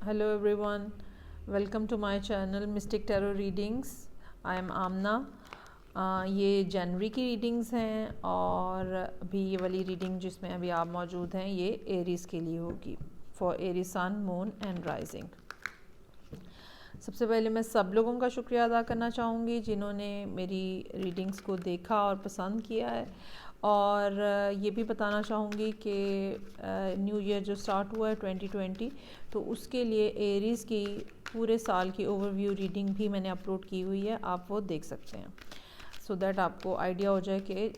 Hello everyone, welcome to my channel Mystic Tarot Readings. I am आमना। ये जनवरी की readings हैं और अभी ये वाली रीडिंग जिसमें अभी आप मौजूद हैं ये एरीज़ के लिए होगी, for Aries sun moon and rising. सबसे पहले मैं सब लोगों का शुक्रिया अदा करना चाहूँगी जिन्होंने मेरी रीडिंग्स को देखा और पसंद किया है, और ये भी बताना चाहूँगी कि न्यू ईयर जो स्टार्ट हुआ है 2020, तो उसके लिए एरीज़ की पूरे साल की ओवरव्यू रीडिंग भी मैंने अपलोड की हुई है, आप वो देख सकते हैं सो दैट आपको आइडिया हो जाए कि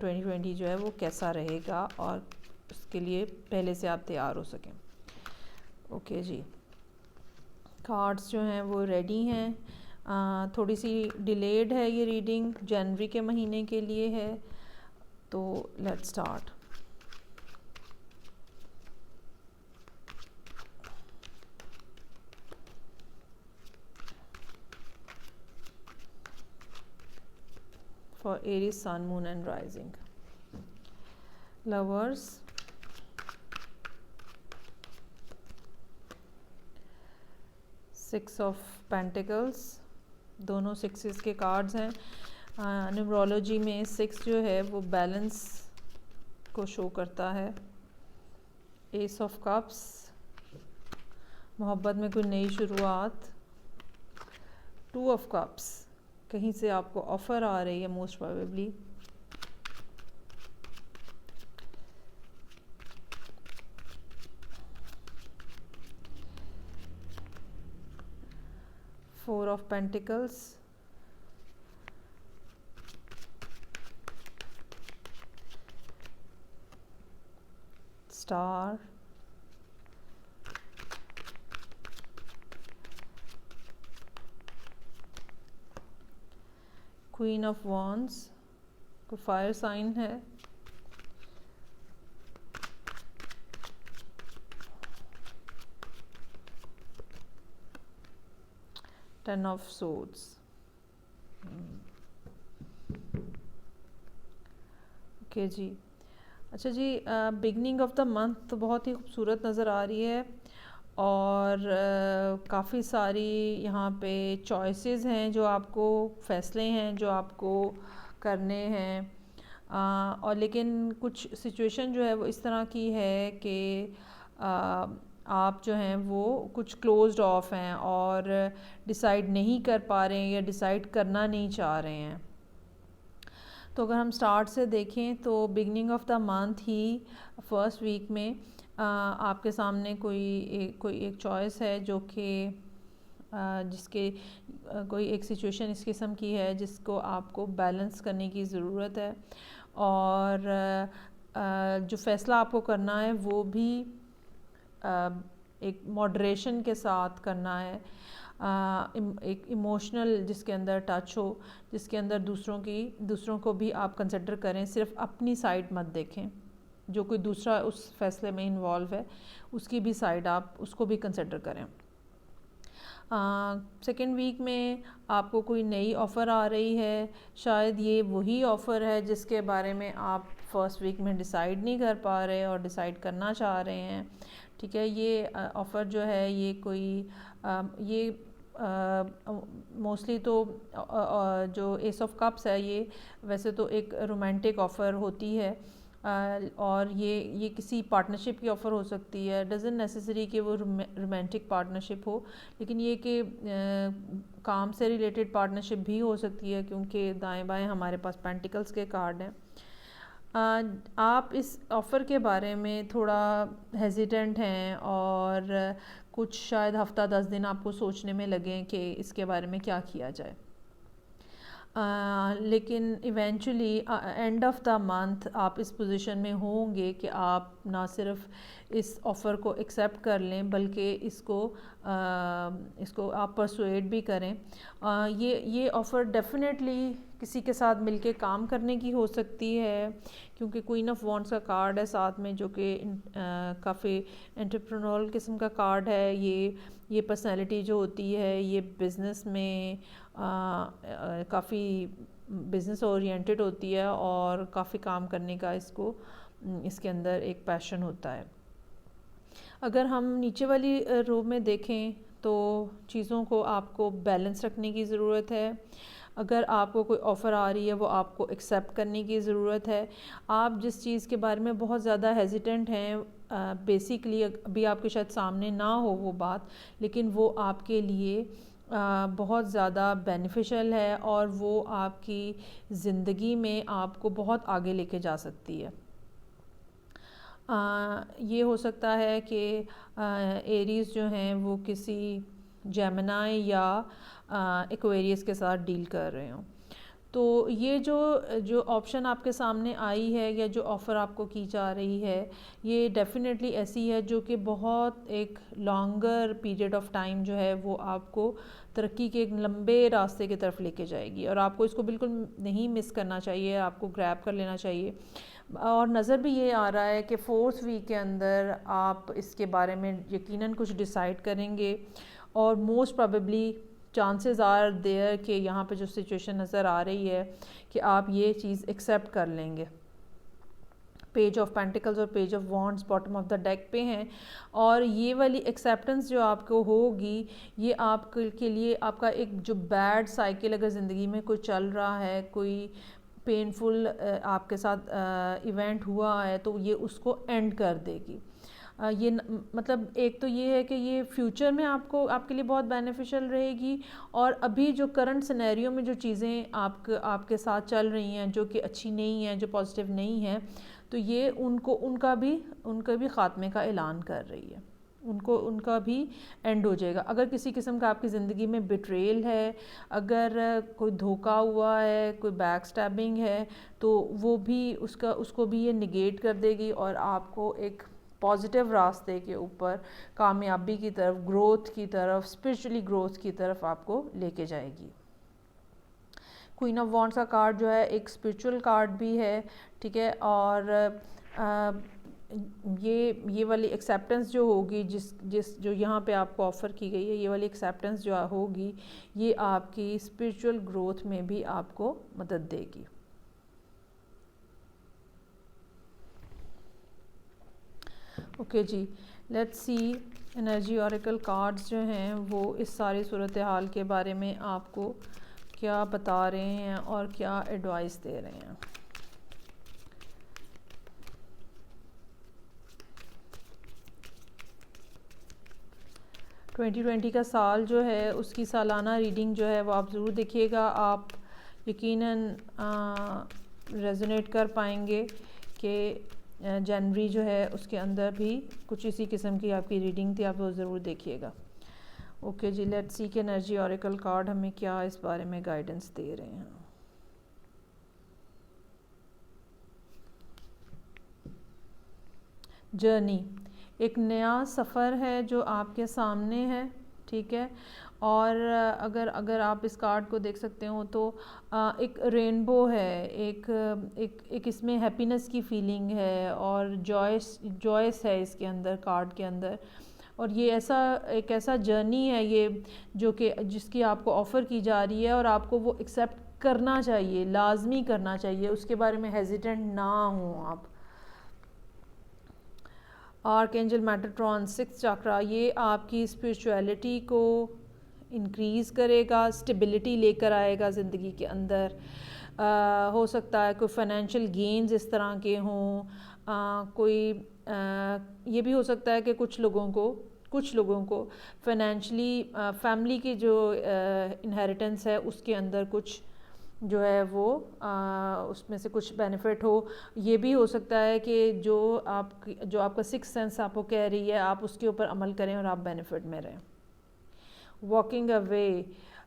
2020 जो है वो कैसा रहेगा और उसके लिए पहले से आप तैयार हो सकें। ओके जी, कार्ड्स जो हैं वो रेडी हैं। थोड़ी सी डिलेड है ये रीडिंग, जनवरी के महीने के लिए है, तो let's start. For Aries sun moon and rising. Lovers, six of pentacles, दोनों सिक्सेस के कार्ड्स हैं। न्यूमरोलॉजी में सिक्स जो है वो बैलेंस को शो करता है। एस ऑफ कप्स, मोहब्बत में कोई नई शुरुआत। टू ऑफ कप्स, कहीं से आपको ऑफ़र आ रही है most probably. Four of pentacles, star, queen of wands, को फायर साइन है। Ten of swords. ओके जी, अच्छा जी, बिगनिंग ऑफ द मंथ तो बहुत ही खूबसूरत नज़र आ रही है और काफ़ी सारी यहाँ पे चॉइसेस हैं, जो आपको फैसले हैं जो आपको करने हैं। और लेकिन कुछ सिचुएशन जो है वो इस तरह की है कि आप जो हैं वो कुछ क्लोज्ड ऑफ हैं और डिसाइड नहीं कर पा रहे हैं या डिसाइड करना नहीं चाह रहे हैं। तो अगर हम स्टार्ट से देखें तो बिगनिंग ऑफ द मंथ ही फर्स्ट वीक में आपके सामने कोई एक चॉइस है जो कि जिसके कोई एक सिचुएशन इस किस्म की है जिसको आपको बैलेंस करने की ज़रूरत है, और जो फ़ैसला आपको करना है वो भी एक मॉडरेशन के साथ करना है। एक इमोशनल जिसके अंदर टच हो, जिसके अंदर दूसरों को भी आप कंसिडर करें, सिर्फ अपनी साइड मत देखें। जो कोई दूसरा उस फैसले में इन्वॉल्व है उसकी भी साइड आप उसको भी कंसिडर करें। सेकेंड वीक में आपको कोई नई ऑफ़र आ रही है, शायद ये वही ऑफ़र है जिसके बारे में आप फर्स्ट वीक में डिसाइड नहीं कर पा रहे और डिसाइड करना चाह रहे हैं। ठीक है, ये ऑफ़र जो है ये कोई ये मोस्टली तो जो एस ऑफ कप्स है ये वैसे तो एक रोमांटिक ऑफ़र होती है, और ये किसी पार्टनरशिप की ऑफ़र हो सकती है। डज़ंट नेसेसरी कि वो रोमांटिक पार्टनरशिप हो, लेकिन ये कि काम से रिलेटेड पार्टनरशिप भी हो सकती है, क्योंकि दाएं बाएं हमारे पास पेंटिकल्स के कार्ड हैं। आप इस ऑफ़र के बारे में थोड़ा हेजिटेंट हैं और कुछ शायद हफ़्ता 10 दिन आपको सोचने में लगें कि इसके बारे में क्या किया जाए। लेकिन eventually end of the month आप इस पोजीशन में होंगे कि आप ना सिर्फ इस ऑफ़र को एक्सेप्ट कर लें बल्कि इसको आप परसुएड भी करें। ये ऑफ़र डेफिनेटली किसी के साथ मिलके काम करने की हो सकती है, क्योंकि क्वीन ऑफ वॉन्ड्स का कार्ड है साथ में, जो कि काफ़ी एंटरप्रेन्योरल किस्म का कार्ड है। ये पर्सनैलिटी जो होती है ये बिज़नेस में काफ़ी बिज़नेस ओरिएंटेड होती है और काफ़ी काम करने का इसके अंदर एक पैशन होता है। अगर हम नीचे वाली रो में देखें तो चीज़ों को आपको बैलेंस रखने की ज़रूरत है। अगर आपको कोई ऑफ़र आ रही है वो आपको एक्सेप्ट करने की ज़रूरत है। आप जिस चीज़ के बारे में बहुत ज़्यादा हेजिटेंट हैं, बेसिकली अभी आपके शायद सामने ना हो वो बात, लेकिन वो आपके लिए बहुत ज़्यादा बेनिफिशियल है और वो आपकी ज़िंदगी में आपको बहुत आगे लेके जा सकती है। ये हो सकता है कि एरीज़ जो हैं वो किसी जेमिनाई या एक्वेरियस के साथ डील कर रहे हों। तो ये जो ऑप्शन आपके सामने आई है या जो ऑफ़र आपको की जा रही है, ये डेफ़िनेटली ऐसी है जो कि बहुत एक लॉन्गर पीरियड ऑफ टाइम जो है वो आपको तरक्की के एक लंबे रास्ते की तरफ लेके जाएगी और आपको इसको बिल्कुल नहीं मिस करना चाहिए, आपको ग्रैब कर लेना चाहिए। और नज़र भी ये आ रहा है कि 4th वीक के अंदर आप इसके बारे में यकीनन कुछ डिसाइड करेंगे और most probably chances are there कि यहाँ पे जो सिचुएशन नज़र आ रही है कि आप ये चीज़ एक्सेप्ट कर लेंगे। पेज ऑफ पेंटिकल्स और page of wands bottom of the deck पे हैं और ये वाली एक्सेप्टेंस जो आपको होगी ये आपके लिए आपका एक जो बैड साइकिल अगर ज़िंदगी में कोई चल रहा है, कोई पेनफुल आपके साथ इवेंट हुआ है तो ये उसको एंड कर देगी। ये मतलब एक तो ये है कि ये फ्यूचर में आपको आपके लिए बहुत बेनिफिशियल रहेगी और अभी जो करंट सिनेरियो में जो चीज़ें आपके साथ चल रही हैं जो कि अच्छी नहीं हैं, जो पॉजिटिव नहीं हैं, तो ये उनका भी ख़ात्मे का ऐलान कर रही है। उनका भी एंड हो जाएगा। अगर किसी किस्म का आपकी ज़िंदगी में बिट्रेयल है, अगर कोई धोखा हुआ है, कोई बैक स्टैबिंग है, तो वो भी उसको भी ये निगेट कर देगी और आपको एक पॉजिटिव रास्ते के ऊपर कामयाबी की तरफ, ग्रोथ की तरफ, स्पिरिचुअली ग्रोथ की तरफ आपको लेके जाएगी। क्वीन ऑफ वॉन्ड्स का कार्ड जो है एक स्पिरिचुअल कार्ड भी है, ठीक है। और ये वाली एक्सेप्टेंस जो होगी जो यहाँ पे आपको ऑफ़र की गई है, ये वाली एक्सेप्टेंस जो होगी ये आपकी स्पिरिचुअल ग्रोथ में भी आपको मदद देगी। ओके जी, let's see energy oracle cards जो हैं वो इस सारी सूरत हाल के बारे में आपको क्या बता रहे हैं और क्या एडवाइस दे रहे हैं। ट्वेंटी 2020 का साल जो है उसकी सालाना रीडिंग जो है वो आप ज़रूर देखिएगा। आप यकीनन रेजोनेट कर पाएंगे कि जनवरी जो है उसके अंदर भी कुछ इसी किस्म की आपकी रीडिंग थी, आप वो ज़रूर देखिएगा। ओके जी, लेट्स सी कि एनर्जी ऑरेकल कार्ड हमें क्या इस बारे में गाइडेंस दे रहे हैं। जर्नी, एक नया सफ़र है जो आपके सामने है, ठीक है। और अगर आप इस कार्ड को देख सकते हो तो एक रेनबो है, एक इसमें हैप्पीनेस की फीलिंग है और जॉयस है इसके अंदर, कार्ड के अंदर। और ये एक ऐसा जर्नी है ये जो कि जिसकी आपको ऑफ़र की जा रही है और आपको वो एक्सेप्ट करना चाहिए, लाजमी करना चाहिए, उसके बारे में हेजिटेंट ना हो आप। आर्कएंजल मेटाट्रॉन 6th चक्रा, ये आपकी स्पिरिचुअलिटी को इंक्रीज़ करेगा, स्टेबिलिटी लेकर आएगा ज़िंदगी के अंदर। हो सकता है कोई फाइनेंशियल गेन्स इस तरह के हों, ये भी हो सकता है कि कुछ लोगों को फाइनेंशियली फैमिली की जो इनहेरिटेंस है उसके अंदर कुछ जो है वो उसमें से कुछ बेनिफिट हो। ये भी हो सकता है कि जो आपका 6th सेंस आपको कह रही है आप उसके ऊपर अमल करें और आप बेनिफिट में रहें। वॉकिंग अवे,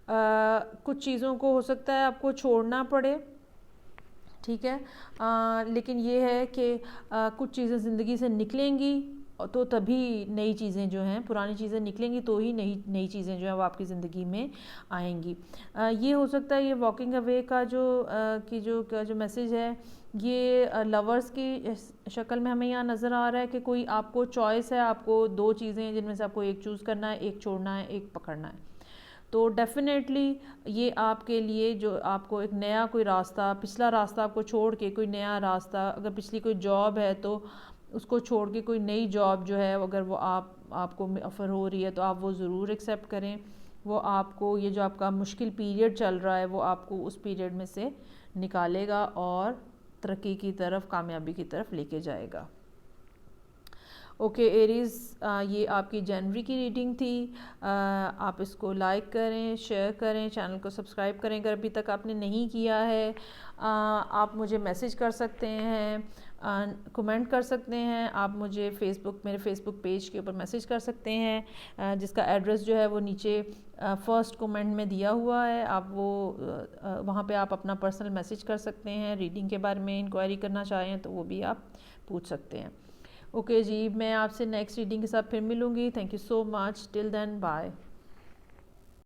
कुछ चीज़ों को हो सकता है आपको छोड़ना पड़े, ठीक है। लेकिन ये है कि कुछ चीज़ें ज़िंदगी से निकलेंगी तो तभी नई चीज़ें जो हैं, पुरानी चीज़ें निकलेंगी तो ही नई चीज़ें जो हैं वो आपकी ज़िंदगी में आएंगी। ये हो सकता है ये वॉकिंग अवे का जो मैसेज है ये लवर्स की शक्ल में हमें यहाँ नज़र आ रहा है कि कोई आपको चॉइस है, आपको 2 चीज़ें जिनमें से आपको एक चूज़ करना है, एक छोड़ना है, एक पकड़ना है। तो डेफ़िनेटली ये आपके लिए जो आपको एक नया कोई रास्ता, पिछला रास्ता आपको छोड़ के कोई नया रास्ता, अगर पिछली कोई जॉब है तो उसको छोड़ के कोई नई जॉब जो है अगर वो आपको ऑफ़र हो रही है तो आप वो ज़रूर एक्सेप्ट करें। वो आपको ये जो आपका मुश्किल पीरियड चल रहा है वो आपको उस पीरियड में से निकालेगा और तरक्की की तरफ, कामयाबी की तरफ लेके जाएगा। ओके एरीज़, ये आपकी जनवरी की रीडिंग थी। आप इसको लाइक करें, शेयर करें, चैनल को सब्सक्राइब करें अगर अभी तक आपने नहीं किया है। आप मुझे मैसेज कर सकते हैं, कमेंट कर सकते हैं, आप मुझे मेरे फेसबुक पेज के ऊपर मैसेज कर सकते हैं, जिसका एड्रेस जो है वो नीचे फर्स्ट कमेंट में दिया हुआ है। आप वो वहाँ पे आप अपना पर्सनल मैसेज कर सकते हैं, रीडिंग के बारे में इंक्वायरी करना चाहें तो वो भी आप पूछ सकते हैं। ओके जी, मैं आपसे नेक्स्ट रीडिंग के साथ फिर मिलूँगी। Thank you so much, till then bye.